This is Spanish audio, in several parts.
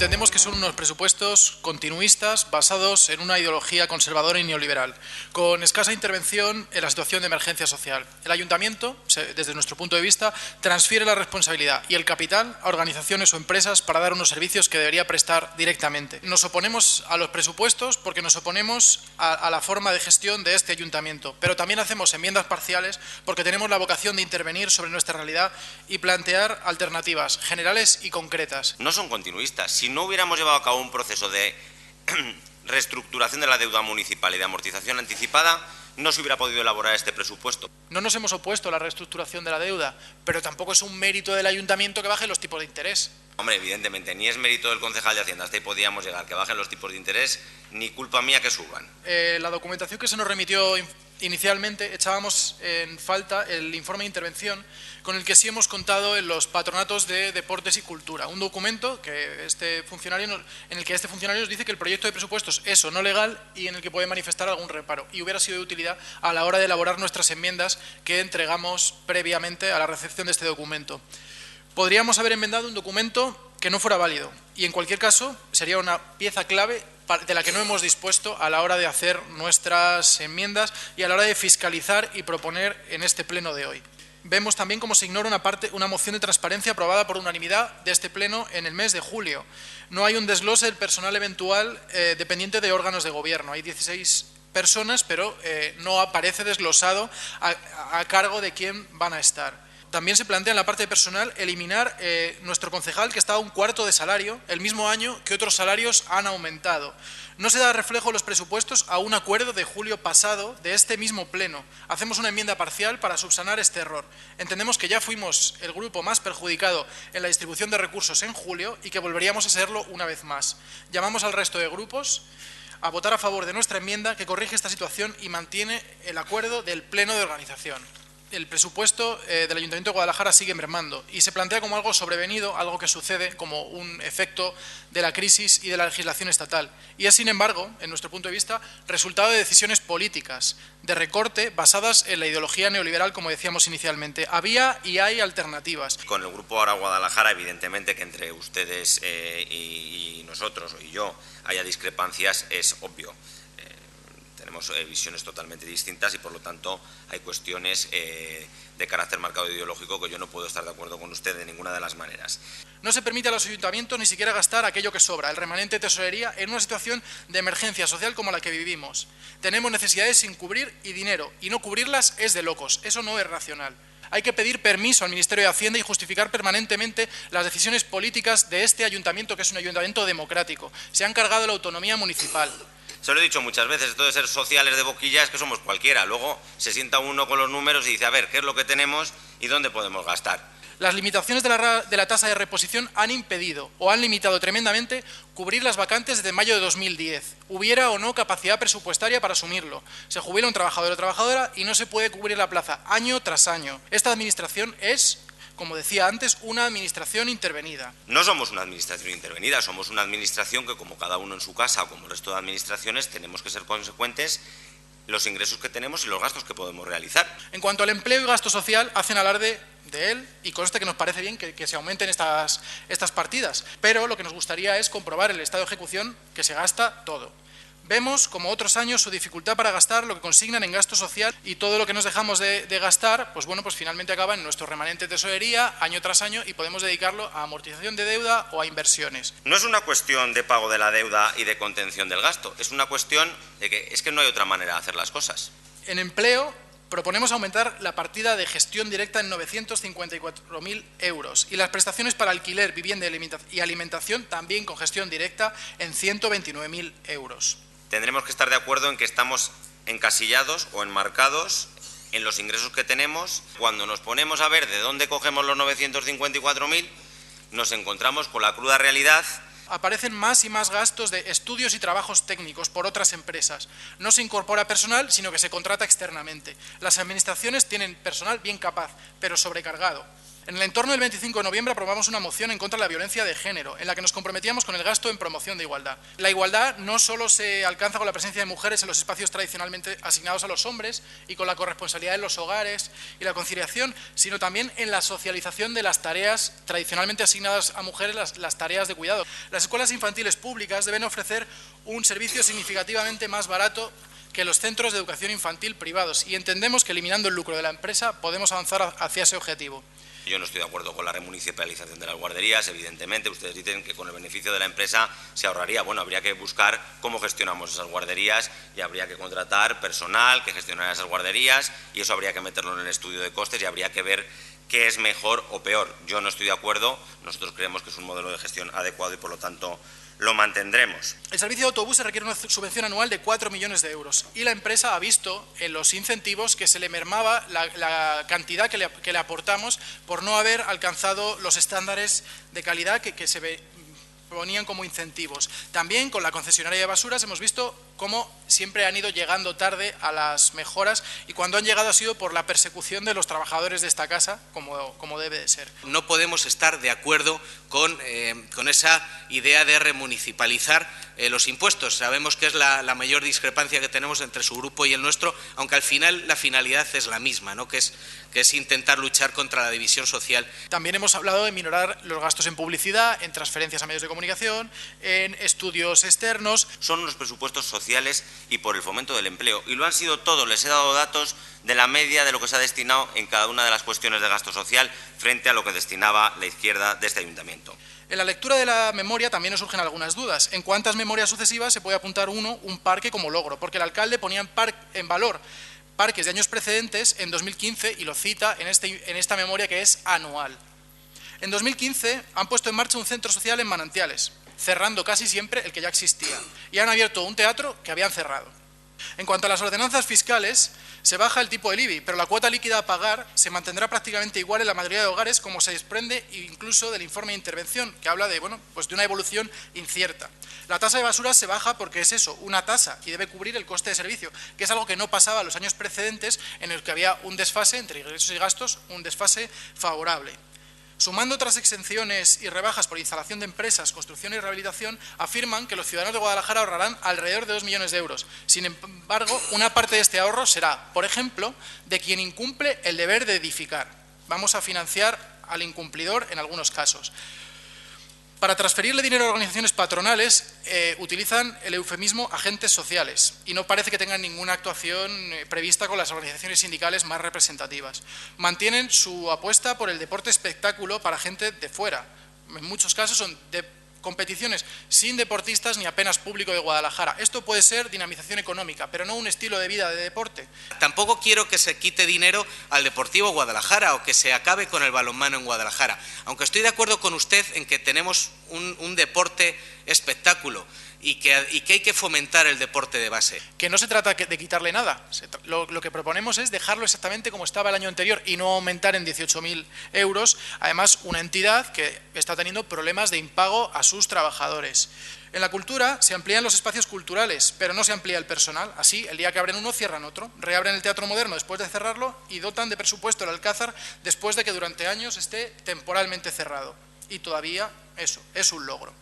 Entendemos que son unos presupuestos continuistas basados en una ideología conservadora y neoliberal, con escasa intervención en la situación de emergencia social. El Ayuntamiento, desde nuestro punto de vista, transfiere la responsabilidad y el capital a organizaciones o empresas para dar unos servicios que debería prestar directamente. Nos oponemos a los presupuestos porque nos oponemos a la forma de gestión de este Ayuntamiento, pero también hacemos enmiendas parciales porque tenemos la vocación de intervenir sobre nuestra realidad y plantear alternativas generales y concretas. No son continuistas. Si no hubiéramos llevado a cabo un proceso de reestructuración de la deuda municipal y de amortización anticipada, no se hubiera podido elaborar este presupuesto. No nos hemos opuesto a la reestructuración de la deuda, pero tampoco es un mérito del Ayuntamiento que bajen los tipos de interés. Hombre, evidentemente, ni es mérito del concejal de Hacienda, hasta ahí podíamos llegar, que bajen los tipos de interés, ni culpa mía que suban. La documentación que se nos remitió inicialmente echábamos en falta el informe de intervención con el que sí hemos contado en los patronatos de deportes y cultura. Un documento que en el que este funcionario nos dice que el proyecto de presupuestos es o no legal y en el que puede manifestar algún reparo y hubiera sido de utilidad a la hora de elaborar nuestras enmiendas que entregamos previamente a la recepción de este documento. Podríamos haber enmendado un documento que no fuera válido y en cualquier caso sería una pieza clave de la que no hemos dispuesto a la hora de hacer nuestras enmiendas y a la hora de fiscalizar y proponer en este pleno de hoy. Vemos también cómo se ignora una moción de transparencia aprobada por unanimidad de este pleno en el mes de julio. No hay un desglose del personal eventual dependiente de órganos de gobierno. Hay 16 personas, pero no aparece desglosado a cargo de quién van a estar. También se plantea en la parte de personal eliminar nuestro concejal que estaba a un cuarto de salario el mismo año que otros salarios han aumentado. No se da reflejo en los presupuestos a un acuerdo de julio pasado de este mismo pleno. Hacemos una enmienda parcial para subsanar este error. Entendemos que ya fuimos el grupo más perjudicado en la distribución de recursos en julio y que volveríamos a serlo una vez más. Llamamos al resto de grupos a votar a favor de nuestra enmienda que corrige esta situación y mantiene el acuerdo del pleno de organización. El presupuesto del Ayuntamiento de Guadalajara sigue mermando y se plantea como algo sobrevenido, algo que sucede como un efecto de la crisis y de la legislación estatal. Y es, sin embargo, en nuestro punto de vista, resultado de decisiones políticas, de recorte basadas en la ideología neoliberal, como decíamos inicialmente. Había y hay alternativas. Con el Grupo Ahora Guadalajara, evidentemente que entre ustedes y nosotros, y yo, haya discrepancias, es obvio. Tenemos visiones totalmente distintas y, por lo tanto, hay cuestiones de carácter marcado ideológico que yo no puedo estar de acuerdo con usted de ninguna de las maneras. No se permite a los ayuntamientos ni siquiera gastar aquello que sobra, el remanente de tesorería, en una situación de emergencia social como la que vivimos. Tenemos necesidades sin cubrir y dinero, y no cubrirlas es de locos, eso no es racional. Hay que pedir permiso al Ministerio de Hacienda y justificar permanentemente las decisiones políticas de este ayuntamiento, que es un ayuntamiento democrático. Se han cargado la autonomía municipal. Se lo he dicho muchas veces, esto de ser sociales de boquilla es que somos cualquiera. Luego se sienta uno con los números y dice, a ver, ¿qué es lo que tenemos y dónde podemos gastar? Las limitaciones de la tasa de reposición han impedido o han limitado tremendamente cubrir las vacantes desde mayo de 2010. Hubiera o no capacidad presupuestaria para asumirlo. Se jubila un trabajador o trabajadora y no se puede cubrir la plaza año tras año. Esta administración es, como decía antes, una administración intervenida. No somos una administración intervenida, somos una administración que, como cada uno en su casa o como el resto de administraciones, tenemos que ser consecuentes los ingresos que tenemos y los gastos que podemos realizar. En cuanto al empleo y gasto social, hacen alarde de él y consta que nos parece bien que se aumenten estas partidas, pero lo que nos gustaría es comprobar el estado de ejecución que se gasta todo. Vemos, como otros años, su dificultad para gastar lo que consignan en gasto social y todo lo que nos dejamos de gastar, pues finalmente acaba en nuestro remanente de tesorería año tras año y podemos dedicarlo a amortización de deuda o a inversiones. No es una cuestión de pago de la deuda y de contención del gasto, es una cuestión de que es que no hay otra manera de hacer las cosas. En empleo proponemos aumentar la partida de gestión directa en 954.000 euros y las prestaciones para alquiler, vivienda y alimentación también con gestión directa en 129.000 euros. Tendremos que estar de acuerdo en que estamos encasillados o enmarcados en los ingresos que tenemos. Cuando nos ponemos a ver de dónde cogemos los 954.000, nos encontramos con la cruda realidad. Aparecen más y más gastos de estudios y trabajos técnicos por otras empresas. No se incorpora personal, sino que se contrata externamente. Las administraciones tienen personal bien capaz, pero sobrecargado. En el entorno del 25 de noviembre aprobamos una moción en contra de la violencia de género, en la que nos comprometíamos con el gasto en promoción de igualdad. La igualdad no solo se alcanza con la presencia de mujeres en los espacios tradicionalmente asignados a los hombres y con la corresponsabilidad en los hogares y la conciliación, sino también en la socialización de las tareas tradicionalmente asignadas a mujeres, las tareas de cuidado. Las escuelas infantiles públicas deben ofrecer un servicio significativamente más barato que los centros de educación infantil privados y entendemos que eliminando el lucro de la empresa podemos avanzar hacia ese objetivo. Yo no estoy de acuerdo con la remunicipalización de las guarderías, evidentemente. Ustedes dicen que con el beneficio de la empresa se ahorraría. Bueno, habría que buscar cómo gestionamos esas guarderías y habría que contratar personal que gestionara esas guarderías y eso habría que meterlo en el estudio de costes y habría que ver qué es mejor o peor. Yo no estoy de acuerdo, nosotros creemos que es un modelo de gestión adecuado y por lo tanto lo mantendremos. El servicio de autobuses requiere una subvención anual de 4 millones de euros y la empresa ha visto en los incentivos que se le mermaba la cantidad que le aportamos por no haber alcanzado los estándares de calidad que se ponían como incentivos. También con la concesionaria de basuras hemos visto cómo siempre han ido llegando tarde a las mejoras y cuando han llegado ha sido por la persecución de los trabajadores de esta casa, como debe de ser. No podemos estar de acuerdo con esa idea de remunicipalizar los impuestos. Sabemos que es la mayor discrepancia que tenemos entre su grupo y el nuestro, aunque al final la finalidad es la misma, ¿no? que es intentar luchar contra la división social. También hemos hablado de minorar los gastos en publicidad, en transferencias a medios de comunicación, en estudios externos. Son unos presupuestos sociales y por el fomento del empleo y lo han sido todos. Les he dado datos de la media de lo que se ha destinado en cada una de las cuestiones de gasto social frente a lo que destinaba la izquierda de este ayuntamiento. En la lectura de la memoria también nos surgen algunas dudas. ¿En cuántas memorias sucesivas se puede apuntar un parque como logro? Porque el alcalde ponía en valor parques de años precedentes en 2015 y lo cita en esta memoria que es anual. En 2015 han puesto en marcha un centro social en Manantiales, cerrando casi siempre el que ya existía, y han abierto un teatro que habían cerrado. En cuanto a las ordenanzas fiscales, se baja el tipo del IBI, pero la cuota líquida a pagar se mantendrá prácticamente igual en la mayoría de hogares, como se desprende incluso del informe de intervención, que habla de una evolución incierta. La tasa de basura se baja porque es eso, una tasa, y debe cubrir el coste de servicio, que es algo que no pasaba en los años precedentes, en el que había un desfase entre ingresos y gastos, un desfase favorable. Sumando otras exenciones y rebajas por instalación de empresas, construcción y rehabilitación, afirman que los ciudadanos de Guadalajara ahorrarán alrededor de 2 millones de euros. Sin embargo, una parte de este ahorro será, por ejemplo, de quien incumple el deber de edificar. Vamos a financiar al incumplidor en algunos casos. Para transferirle dinero a organizaciones patronales utilizan el eufemismo agentes sociales y no parece que tengan ninguna actuación prevista con las organizaciones sindicales más representativas. Mantienen su apuesta por el deporte espectáculo para gente de fuera. En muchos casos son competiciones sin deportistas ni apenas público de Guadalajara. Esto puede ser dinamización económica, pero no un estilo de vida de deporte. Tampoco quiero que se quite dinero al Deportivo Guadalajara o que se acabe con el balonmano en Guadalajara, aunque estoy de acuerdo con usted en que tenemos un deporte espectáculo y que hay que fomentar el deporte de base. Que no se trata de quitarle nada, lo que proponemos es dejarlo exactamente como estaba el año anterior y no aumentar en 18.000 euros, además una entidad que está teniendo problemas de impago a sus trabajadores. En la cultura se amplían los espacios culturales, pero no se amplía el personal. Así, el día que abren uno, cierran otro. Reabren el Teatro Moderno después de cerrarlo y dotan de presupuesto el Alcázar después de que durante años esté temporalmente cerrado. Y todavía eso es un logro.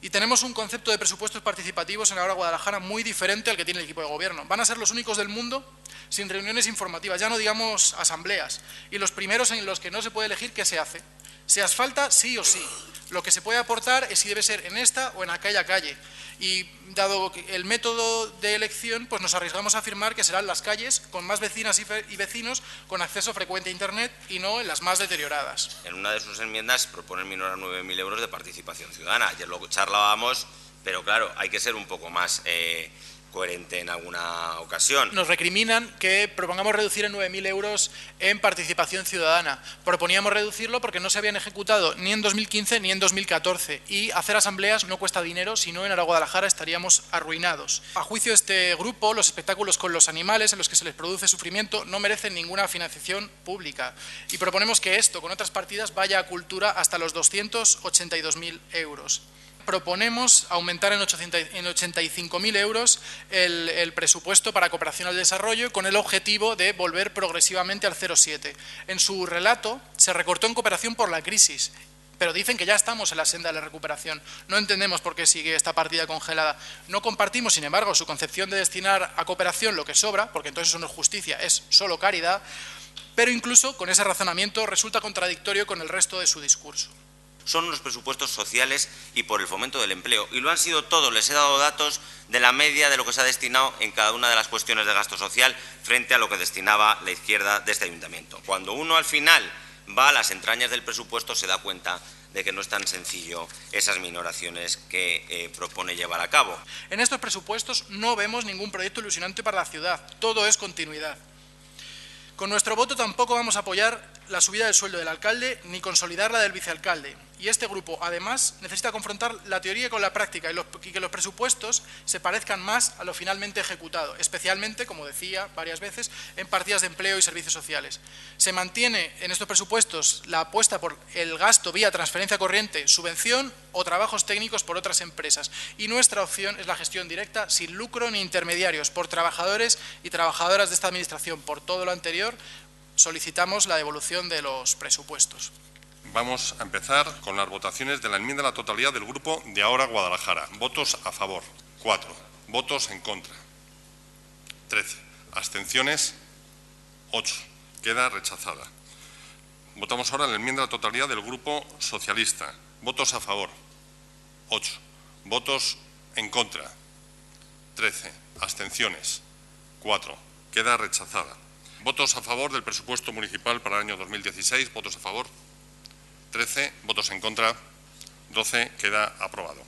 Y tenemos un concepto de presupuestos participativos en Ahora Guadalajara muy diferente al que tiene el equipo de gobierno. Van a ser los únicos del mundo sin reuniones informativas, ya no digamos asambleas, y los primeros en los que no se puede elegir qué se hace. Se asfalta sí o sí. Lo que se puede aportar es si debe ser en esta o en aquella calle. Y dado el método de elección, pues nos arriesgamos a afirmar que serán las calles con más vecinas y vecinos con acceso frecuente a Internet y no en las más deterioradas. En una de sus enmiendas proponen minorar 9.000 euros de participación ciudadana. Ayer lo charlábamos, pero claro, hay que ser un poco más coherente en alguna ocasión. Nos recriminan que propongamos reducir en 9.000 euros en participación ciudadana. Proponíamos reducirlo porque no se habían ejecutado ni en 2015 ni en 2014 y hacer asambleas no cuesta dinero, si no en Ahora Guadalajara estaríamos arruinados. A juicio de este grupo, los espectáculos con los animales en los que se les produce sufrimiento no merecen ninguna financiación pública y proponemos que esto con otras partidas vaya a cultura hasta los 282.000 euros. proponemos aumentar en 85.000 euros el presupuesto para cooperación al desarrollo con el objetivo de volver progresivamente al 0,7. En su relato se recortó en cooperación por la crisis, pero dicen que ya estamos en la senda de la recuperación. No entendemos por qué sigue esta partida congelada. No compartimos, sin embargo, su concepción de destinar a cooperación lo que sobra, porque entonces eso no es justicia, es solo caridad, pero incluso con ese razonamiento resulta contradictorio con el resto de su discurso. Son unos presupuestos sociales y por el fomento del empleo, y lo han sido todos. Les he dado datos de la media de lo que se ha destinado en cada una de las cuestiones de gasto social frente a lo que destinaba la izquierda de este ayuntamiento. Cuando uno al final va a las entrañas del presupuesto se da cuenta de que no es tan sencillo esas minoraciones que propone llevar a cabo. En estos presupuestos no vemos ningún proyecto ilusionante para la ciudad, todo es continuidad. Con nuestro voto tampoco vamos a apoyar la subida del sueldo del alcalde ni consolidar la del vicealcalde. Y este grupo, además, necesita confrontar la teoría con la práctica y que los presupuestos se parezcan más a lo finalmente ejecutado, especialmente, como decía varias veces, en partidas de empleo y servicios sociales. Se mantiene en estos presupuestos la apuesta por el gasto vía transferencia corriente, subvención o trabajos técnicos por otras empresas. Y nuestra opción es la gestión directa, sin lucro ni intermediarios, por trabajadores y trabajadoras de esta administración. Por todo lo anterior, solicitamos la devolución de los presupuestos. Vamos a empezar con las votaciones de la enmienda a la totalidad del Grupo de Ahora Guadalajara. Votos a favor, 4. Votos en contra, 13. Abstenciones, 8. Queda rechazada. Votamos ahora la enmienda a la totalidad del Grupo Socialista. Votos a favor, 8. Votos en contra, 13. Abstenciones, 4. Queda rechazada. Votos a favor del presupuesto municipal para el año 2016. Votos a favor, 13. Votos en contra, 12. Queda aprobado.